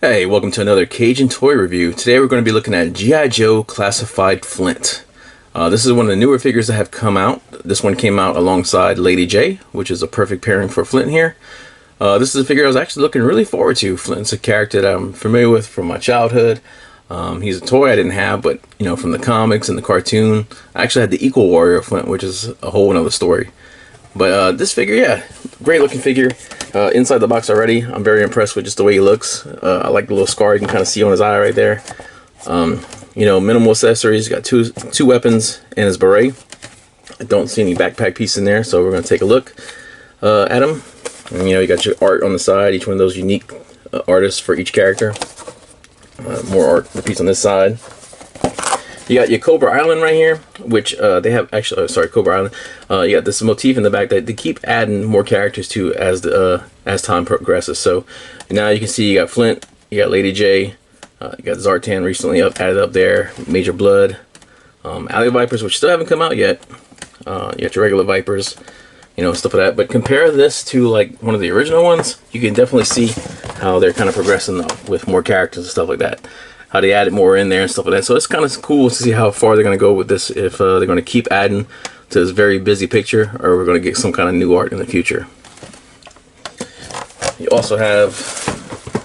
Hey, welcome to another Cajun toy review. Today we're going to be looking at G.I. Joe Classified Flint. This is one of the newer figures that have come out. This one came out alongside Lady J, which is a perfect pairing for Flint here. This is a figure I was actually looking really forward to. Flint's a character that I'm familiar with from my childhood. He's a toy I didn't have, but from the comics and the cartoon. I actually had the Equal Warrior Flint, which is a whole another story. But this figure, yeah, great looking figure. Inside the box already, I'm very impressed with just the way he looks. I like the little scar you can kind of see on his eye right there. Minimal accessories. Got two weapons and his beret. I don't see any backpack piece in there, so we're going to take a look at him. And, you got your art on the side. Each one of those unique artists for each character. More art piece on this side. You got your Cobra Island right here, which they have actually. Cobra Island. You got this motif in the back that they keep adding more characters to as time progresses. So now you can see you got Flint, you got Lady J, you got Zartan recently added up there, Major Blood, Alley Vipers, which still haven't come out yet. You got your regular Vipers, stuff like that. But compare this to like one of the original ones, you can definitely see how they're kind of progressing with more characters and stuff like that. How they added more in there and stuff like that. So it's kind of cool to see how far they're going to go with this, if they're going to keep adding to this very busy picture, or we're going to get some kind of new art in the future. You also have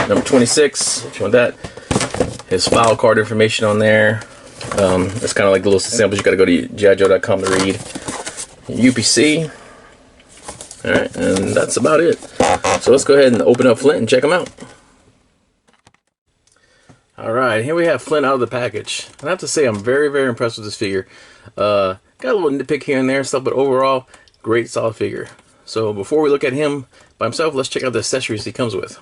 number 26, if you want that. His file card information on there. It's kind of like the little samples you got to go to GIJoe.com to read. UPC. Alright, and that's about it. So let's go ahead and open up Flint and check him out. Alright, here we have Flint out of the package. I have to say I'm very impressed with this figure. Got a little nitpick here and there and stuff, but overall, great solid figure. So before we look at him by himself, let's check out the accessories he comes with.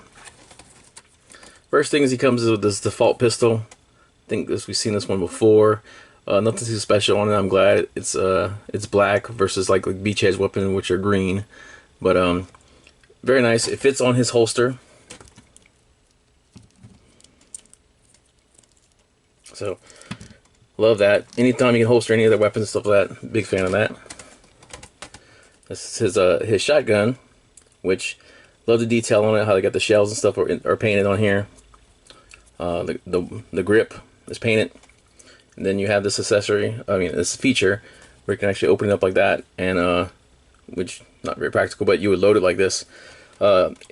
First thing is he comes with this default pistol. I think we've seen this one before. Nothing too special on it. I'm glad it's black versus like Beachhead's weapon, which are green. But very nice. It fits on his holster. So, love that. Anytime you can holster any other weapons, stuff like that, big fan of that. This is his shotgun, which love the detail on it. How they got the shells and stuff are painted on here. The grip is painted, and then you have this this feature where you can actually open it up like that, and which not very practical, but you would load it like this.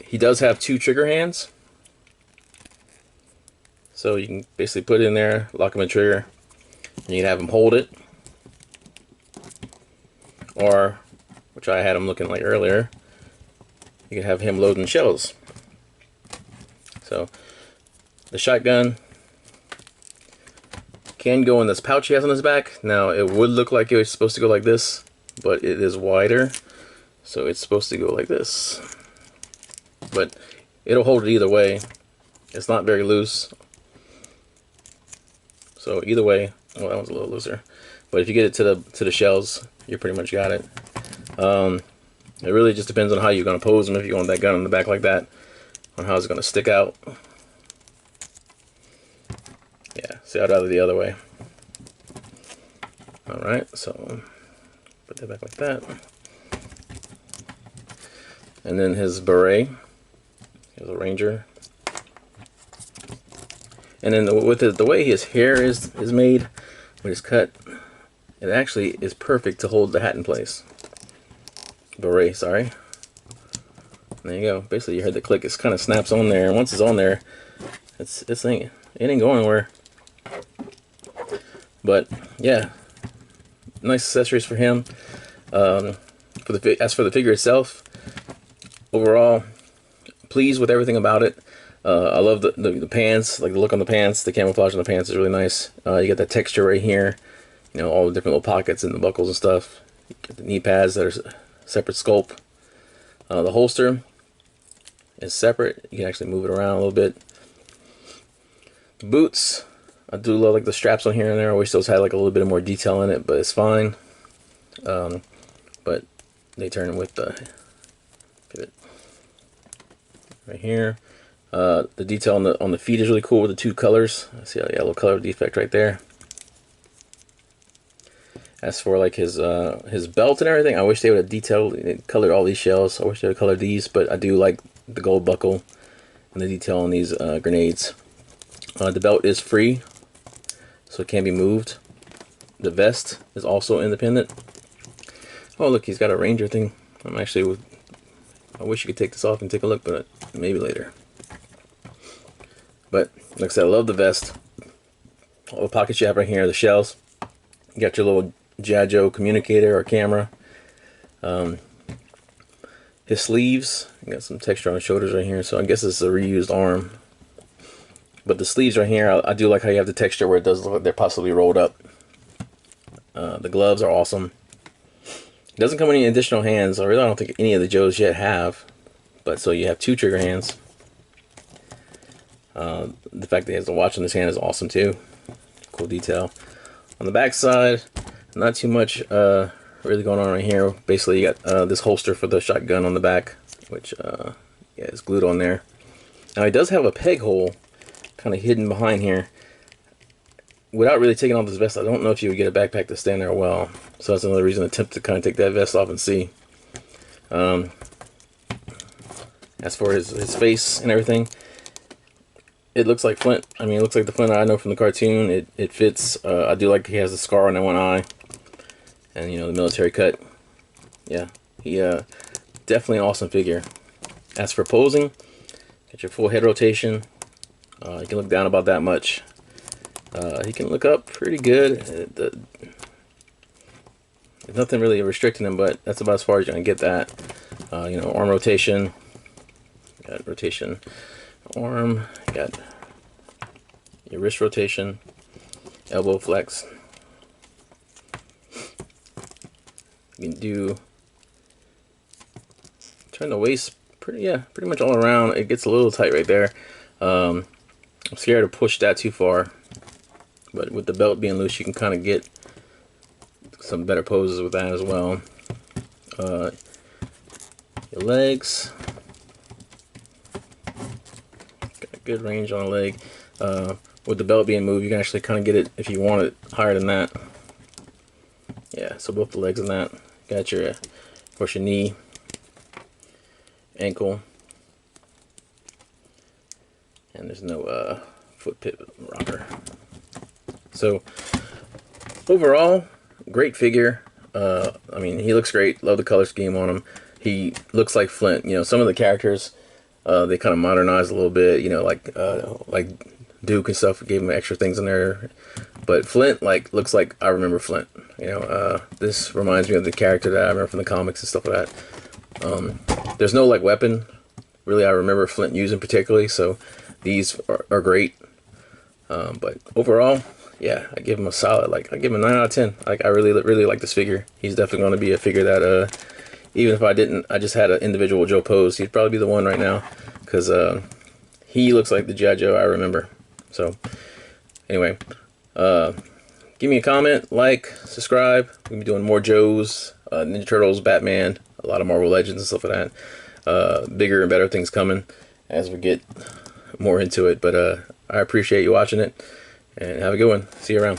He does have two trigger hands. So you can basically put it in there, lock him in trigger, and you can have him hold it. Or, which I had him looking like earlier, you can have him loading shells. So, the shotgun can go in this pouch he has on his back. Now, it would look like it was supposed to go like this, but it is wider. So it's supposed to go like this. But it'll hold it either way. It's not very loose. So either way, well, that one's a little looser, but if you get it to the shells, you pretty much got it. It really just depends on how you're going to pose them. If you want that gun on the back like that, on how it's going to stick out. Yeah, see, I'd rather the other way. All right, so put that back like that, and then his beret. Here's a Ranger. And then with the way his hair is made, when it's cut, it actually is perfect to hold the hat in place. Beret, sorry. There you go. Basically, you heard the click. It kind of snaps on there, and once it's on there, it ain't going anywhere. But yeah, nice accessories for him. As for the figure itself, overall, pleased with everything about it. I love the pants, like the look on the pants. The camouflage on the pants is really nice. You get that texture right here. All the different little pockets and the buckles and stuff. You get the knee pads that are separate sculpt. The holster is separate. You can actually move it around a little bit. The boots, I do love like the straps on here and there. I wish those had like a little bit more detail in it, but it's fine. But they turn with the pivot right here. The detail on the feet is really cool with the two colors. See a yellow color defect right there. As for like his belt and everything, I wish they would have colored all these shells. I wish they would have colored these, but I do like the gold buckle and the detail on these grenades. The belt is free, so it can be moved. The vest is also independent. Oh look, he's got a ranger thing. I wish you could take this off and take a look, but maybe later. But like I said, I love the vest. All the pockets you have right here, the shells. You got your little G.I. Joe communicator or camera. His sleeves, you got some texture on the shoulders right here, so I guess it's a reused arm. But the sleeves right here, I do like how you have the texture where it does look like they're possibly rolled up. The gloves are awesome. It doesn't come with any additional hands. I don't think any of the Joes yet have. But so you have 2 trigger hands. The fact that he has a watch in his hand is awesome too. Cool detail. On the back side, not too much really going on right here. Basically, you got this holster for the shotgun on the back, which yeah, is glued on there. Now he does have a peg hole kind of hidden behind here. Without really taking off this vest, I don't know if you would get a backpack to stand there well. So that's another reason to attempt to kind of take that vest off and see. As for his face and everything, it looks like Flint. I mean, it looks like the Flint I know from the cartoon. It fits. I do like he has the scar on that one eye, and you know, the military cut. Yeah, he definitely an awesome figure. As for posing, get your full head rotation. You can look down about that much. He can look up pretty good. There's nothing really restricting him, but that's about as far as you're gonna get that. You know, arm rotation. Got rotation, arm. Got your wrist rotation, elbow flex. You can do turn the waist pretty much all around. It gets a little tight right there. I'm scared to push that too far, but with the belt being loose, you can kind of get some better poses with that as well. Your legs, got a good range on the leg. With the belt being moved, you can actually kind of get it if you want it higher than that. Yeah, so both the legs and that. Got your, of course, your knee, ankle, and there's no foot pivot rocker. So overall, great figure. I mean, he looks great. Love the color scheme on him. He looks like Flint. You know, some of the characters they kind of modernized a little bit. You know, like Duke and stuff gave him extra things in there. But Flint looks like I remember Flint. You know, this reminds me of the character that I remember from the comics and stuff like that. There's no like weapon really I remember Flint using particularly, so these are great. But overall, yeah, I give him a solid, I give him a 9 out of 10. I really like this figure. He's definitely going to be a figure that, even if I just had an individual Joe pose, he'd probably be the one right now, because he looks like the G.I. Joe I remember. So, anyway, give me a comment, like, subscribe. We'll be doing more Joes, Ninja Turtles, Batman, a lot of Marvel Legends and stuff like that. Bigger and better things coming as we get more into it. But I appreciate you watching it. And have a good one. See you around.